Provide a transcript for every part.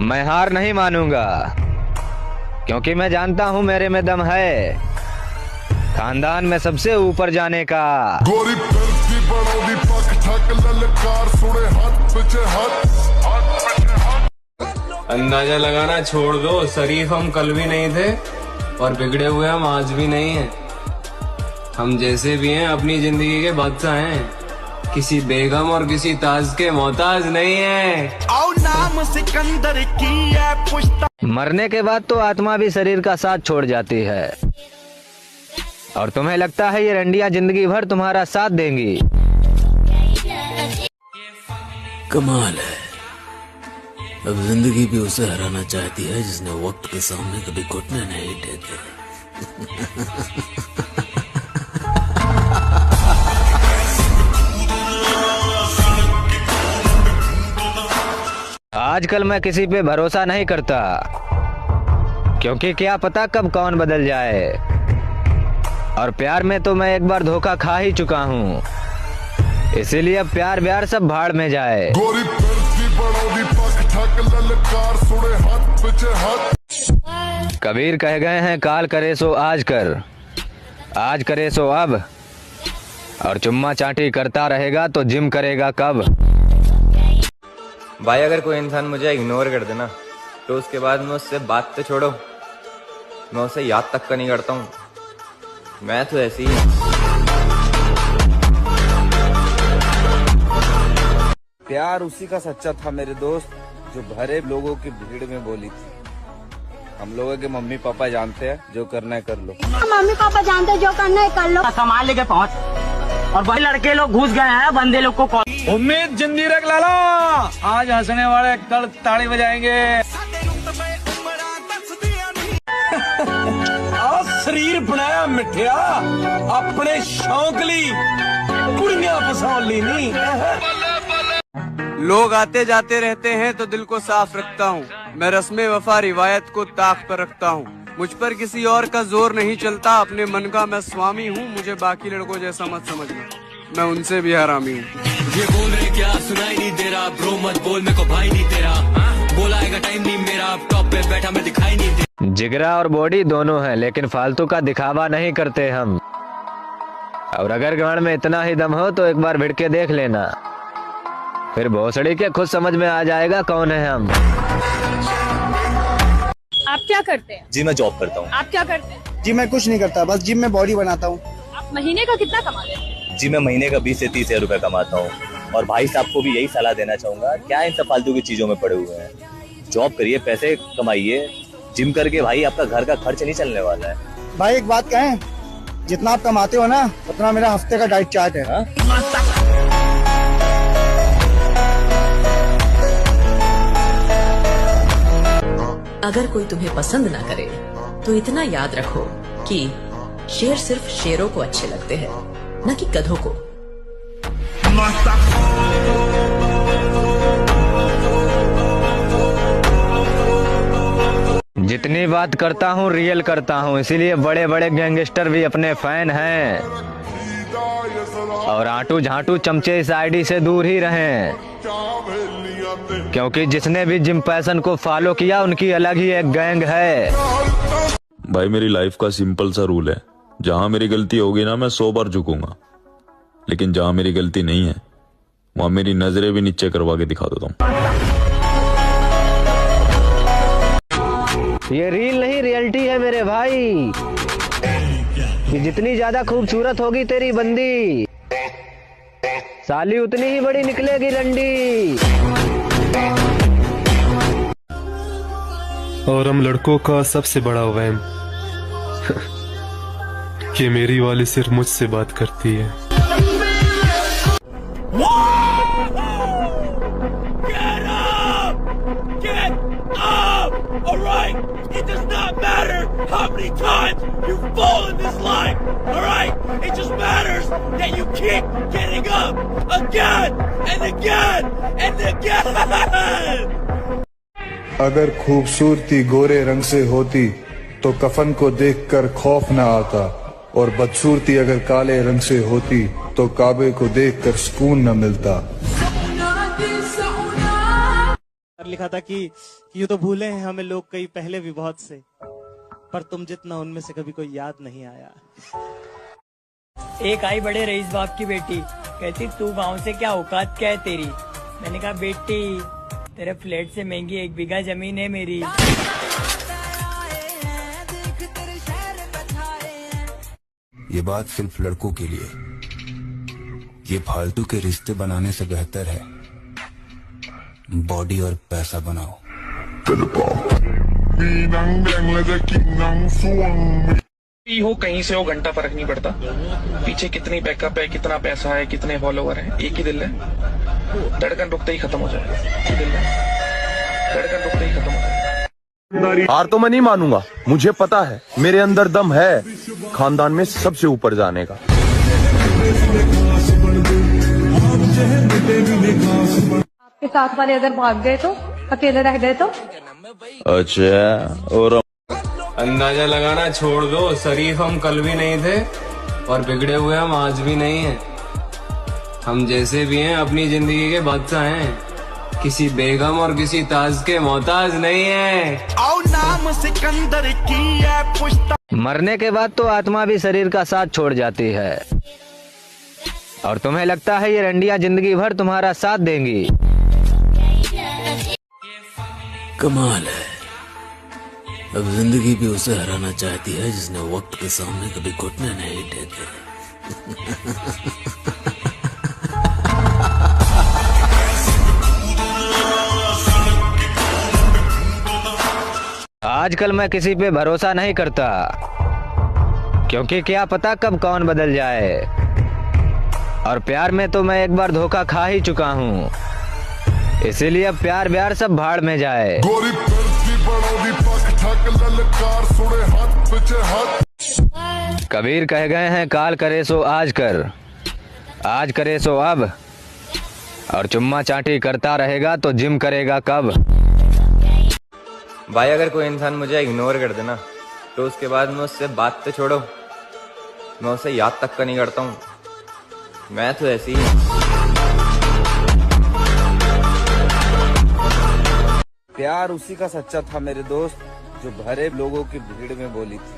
मैं हार नहीं मानूंगा, क्योंकि मैं जानता हूं मेरे में दम है खानदान में सबसे ऊपर जाने का। गोरी फिरती बनोदी पक ठक ललकार सुने हाथ पीछे हाथ। अंदाजा लगाना छोड़ दो, शरीफ हम कल भी नहीं थे और बिगड़े हुए हम आज भी नहीं हैं। हम जैसे भी हैं अपनी जिंदगी के बादशाह हैं, किसी बेगम और किसी ताज के मोहताज नहीं है। नाम सिकंदर की है मरने के बाद तो आत्मा भी शरीर का साथ छोड़ जाती है, और तुम्हें लगता है ये रंडियां जिंदगी भर तुम्हारा साथ देंगी। कमाल है, अब जिंदगी भी उसे हराना चाहती है जिसने वक्त के सामने कभी घुटने नहीं टेके। आजकल मैं किसी पे भरोसा नहीं करता, क्योंकि क्या पता कब कौन बदल जाए, और प्यार में तो मैं एक बार धोखा खा ही चुका हूँ, इसीलिए अब प्यार व्यार सब भाड़ में जाए। गोरी पक ठक ललकार सुने हाथ पीछे हाथ। कबीर कह गए हैं काल करे सो आज कर, आज करे सो अब, और चुम्मा चाटी करता रहेगा तो जिम करेगा कब। भाई अगर कोई इंसान मुझे इग्नोर कर देना तो उसके बाद मैं उससे बात तो छोड़ो, मैं उसे याद तक का नहीं करता हूँ। मैं तो ऐसी ही। प्यार उसी का सच्चा था मेरे दोस्त जो भरे लोगों की भीड़ में बोली थी। हम लोगों के मम्मी पापा जानते हैं, जो करना है कर लो। मम्मी पापा जानते हैं, जो करना है कर लो। सामान लेके पहुँच, और वही लड़के लोग घुस गए हैं बंदे लोग को। उम्मीद जिंदी रख लाला, आज हंसने वाले कल ताड़ी बजाएंगे। शरीर बनाया मिठिया अपने शौक ली, कुड़ियां फसौली नहीं। लोग आते जाते रहते हैं तो दिल को साफ रखता हूँ, मैं रस्मे वफा रिवायत को ताक पर रखता हूँ। मुझ पर किसी और का जोर नहीं चलता, अपने मन का मैं स्वामी हूँ। मुझे बाकी लड़कों जैसा मत समझना, मैं उनसे भी हरामी हूँ। ये बोल रहे क्या सुनाई नहीं दे रहा, ब्रो मत बोल मेरे को भाई नहीं तेरा, बोलाएगा टाइम नहीं मेरा, अब टॉप पे बैठा मैं दिखाई नहीं दे। जिगरा और बॉडी दोनों हैं, लेकिन फालतू का दिखावा नहीं करते हम, और अगर गाड़ में इतना ही दम हो तो एक बार भिड़ के देख लेना, फिर भोसड़ी के खुद समझ में आ जाएगा कौन है हम। आप क्या करते हैं? जी मैं जॉब करता हूँ। आप क्या करते हैं? जी मैं कुछ नहीं करता, बस जिम में बॉडी बनाता हूँ। आप महीने का कितना कमाते हैं? जी मैं महीने का 20 से 30 हजार रुपए कमाता हूँ, और भाई साहब को भी यही सलाह देना चाहूंगा, क्या इन सब फालतू की चीजों में पड़े हुए हैं। जॉब करिए, पैसे कमाइए, जिम करके भाई आपका घर का खर्च नहीं चलने वाला है। भाई एक बात कहें, जितना आप कमाते हो ना उतना मेरा हफ्ते का डाइट चार्ट है। अगर कोई तुम्हें पसंद ना करे तो इतना याद रखो कि शेर सिर्फ शेरों को अच्छे लगते हैं, न कि गधों को। जितनी बात करता हूँ रियल करता हूँ, इसीलिए बड़े बड़े गैंगस्टर भी अपने फैन हैं, और आंटू झांटू चमचे इस आईडी से दूर ही रहें, क्योंकि जिसने भी जिम पैशन को फॉलो किया उनकी अलग ही एक गैंग है। भाई मेरी लाइफ का सिंपल सा रूल है, जहां मेरी गलती होगी ना मैं 100 बार झुकूंगा, लेकिन जहां मेरी गलती नहीं है वहां मेरी नजरें भी नीचे करवा के दिखा देता हूँ। ये रील नहीं रियलिटी है मेरे भाई, कि जितनी ज्यादा खूबसूरत होगी तेरी बंदी, साली उतनी ही बड़ी निकलेगी रंडी। और हम लड़कों का सबसे बड़ा वहम कि मेरी वाली सिर्फ मुझसे बात करती है। It does not matter how many times you fall in this life, alright? It just matters that you keep getting up again and again and again! अगर खूबसूरती गोरे रंग से होती तो कफन को देखकर खौफ न आता, और बदसूरती अगर काले रंग से होती तो काबे को देखकर सुकून न मिलता। लिखा था कि यूं तो भूले हैं हमें लोग कई पहले भी बहुत से, पर तुम जितना उनमें से कभी कोई याद नहीं आया। एक आई बड़े रईस बाप की बेटी, कहती तू गांव से क्या औकात क्या है तेरी। मैंने कहा बेटी तेरे फ्लैट से महंगी 1 बीघा जमीन है मेरी। ये बात सिर्फ लड़कों के लिए, ये फालतू के रिश्ते बनाने से बेहतर है बॉडी और पैसा बनाओ। हो कहीं से हो घंटा फर्क नहीं पड़ता, पीछे कितनी बैकअप है, कितना पैसा है, कितने फॉलोवर हैं, एक ही दिल है, धड़कन रुकते ही खत्म हो जाएगा। दिल है, धड़कन रुकते ही खत्म हो जाएगा। हार तो मैं नहीं मानूंगा, मुझे पता है मेरे अंदर दम है खानदान में सबसे ऊपर जाने का। आपके साथ वाले अगर भाग गए तो, अकेले रह गए तो? अच्छा, और अंदाजा लगाना छोड़ दो, शरीफ हम कल भी नहीं थे और बिगड़े हुए हम आज भी नहीं हैं। हम जैसे भी हैं अपनी जिंदगी के बादशाह हैं, किसी बेगम और किसी ताज के मोहताज नहीं है। मरने के बाद तो आत्मा भी शरीर का साथ छोड़ जाती है, और तुम्हें लगता है ये रंडियां जिंदगी भर तुम्हारा साथ देंगी। कमाल है, अब जिंदगी भी उसे हराना चाहती है जिसने वक्त के सामने कभी घुटने नहीं टेके। आजकल मैं किसी पे भरोसा नहीं करता, क्योंकि क्या पता कब कौन बदल जाए, और प्यार में तो मैं एक बार धोखा खा ही चुका हूँ, इसीलिए अब प्यार व्यार सब भाड़ में जाए। कबीर कह गए हैं काल करे सो आज कर, आज करे सो अब, और चुम्मा चाटी करता रहेगा तो जिम करेगा कब। भाई अगर कोई इंसान मुझे इग्नोर कर देना तो उसके बाद मैं उससे बात तो छोड़ो, मैं उसे याद तक का नहीं करता हूँ। मैं तो ऐसी ही। प्यार उसी का सच्चा था मेरे दोस्त जो भरे लोगों की भीड़ में बोली थी।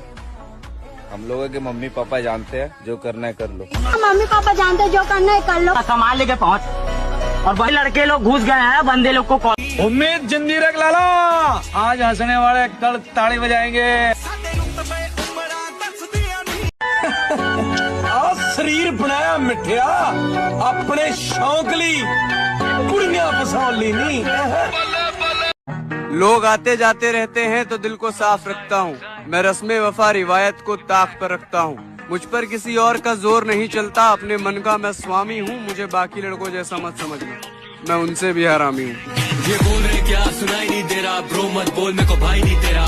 हम लोगों के मम्मी पापा जानते हैं, जो करना है कर लो। मम्मी पापा जानते हैं, जो करना है कर लो। सामान लेके पहुँच, और वही लड़के लोग घुस गए हैं बंदे लोग को। उम्मीद जिंदी रख लाला, आज हंसने वाले कल ताड़ी बजाएंगे। शरीर बनाया मिठिया अपने शौक ली, कुड़ियां फसौली नहीं। लोग आते जाते रहते हैं तो दिल को साफ रखता हूँ, मैं रस्मे वफा रिवायत को ताक पर रखता हूँ। मुझ पर किसी और का जोर नहीं चलता, अपने मन का मैं स्वामी हूँ। मुझे बाकी लड़कों जैसा मत समझना, मैं उनसे भी हरामी हूँ। ये बोल रहे क्या सुनाई नहीं दे रहा, ब्रो मत बोल मेरे को भाई नहीं तेरा,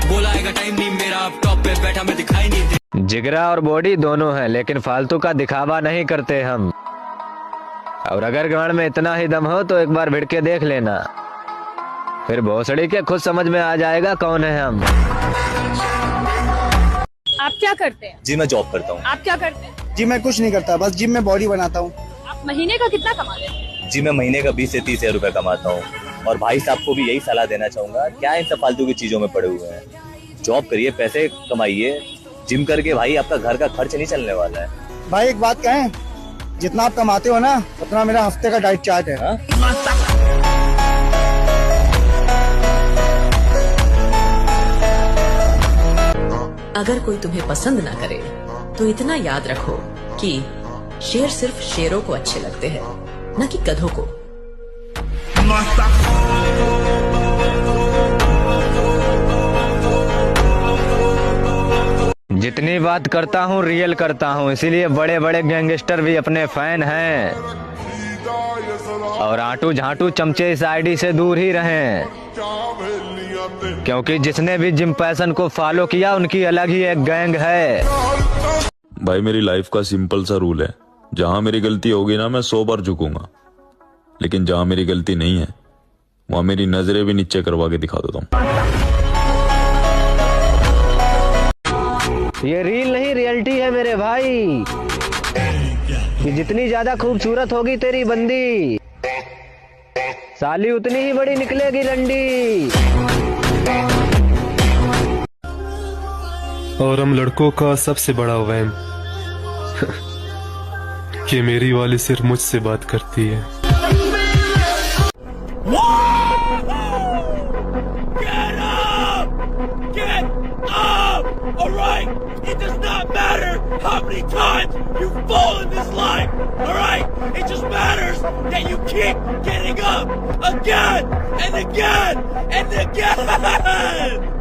बोलाएगा टाइम नहीं मेरा, टॉप पे बैठा मैं दिखाई नहीं दे। जिगरा और बॉडी दोनों हैं, लेकिन फालतू का दिखावा नहीं करते हम, और अगर गांड में इतना ही दम हो तो एक बार भिड़ के देख लेना, फिर भोसड़ी के खुद समझ में आ जाएगा कौन है हम। आप क्या करते हैं? जी मैं जॉब करता हूँ। आप क्या करते हैं? जी मैं कुछ नहीं करता, बस जिम में बॉडी बनाता हूँ। आप महीने का कितना कमाते हैं? जी मैं महीने का 20 से 30 हजार रुपए कमाता हूँ, और भाई साहब को भी यही सलाह देना चाहूंगा, क्या इन सब फालतू की चीजों में पड़े हुए हैं। जॉब करिए, पैसे कमाइए, जिम करके भाई आपका घर का खर्च नहीं चलने वाला है। भाई एक बात कहें, जितना आप कमाते हो ना उतना मेरा हफ्ते का डाइट चार्ट है। अगर कोई तुम्हें पसंद ना करे तो इतना याद रखो कि शेर सिर्फ शेरों को अच्छे लगते हैं, न कि गधों को। जितनी बात करता हूँ रियल करता हूँ, इसीलिए बड़े बड़े गैंगस्टर भी अपने फैन हैं, और आंटू झांटू चमचे इस आईडी से दूर ही रहें, क्योंकि जिसने भी जिम पैशन को फॉलो किया उनकी अलग ही एक गैंग है। भाई मेरी लाइफ का सिंपल सा रूल है, जहां मेरी गलती होगी ना मैं 100 बार झुकूंगा, लेकिन जहां मेरी गलती नहीं है वहां मेरी नजरें भी नीचे करवा के दिखा देता हूँ। ये रील नहीं रियलिटी है मेरे भाई, कि जितनी ज्यादा खूबसूरत होगी तेरी बंदी साली उतनी ही बड़ी निकलेगी रंडी। और हम लड़कों का सबसे बड़ा वहम कि मेरी वाली सिर्फ मुझसे बात करती है। Get up! Get up! Alright? It does not matter how many times you fall in this life. Alright? It just matters that you keep getting up again and again and again.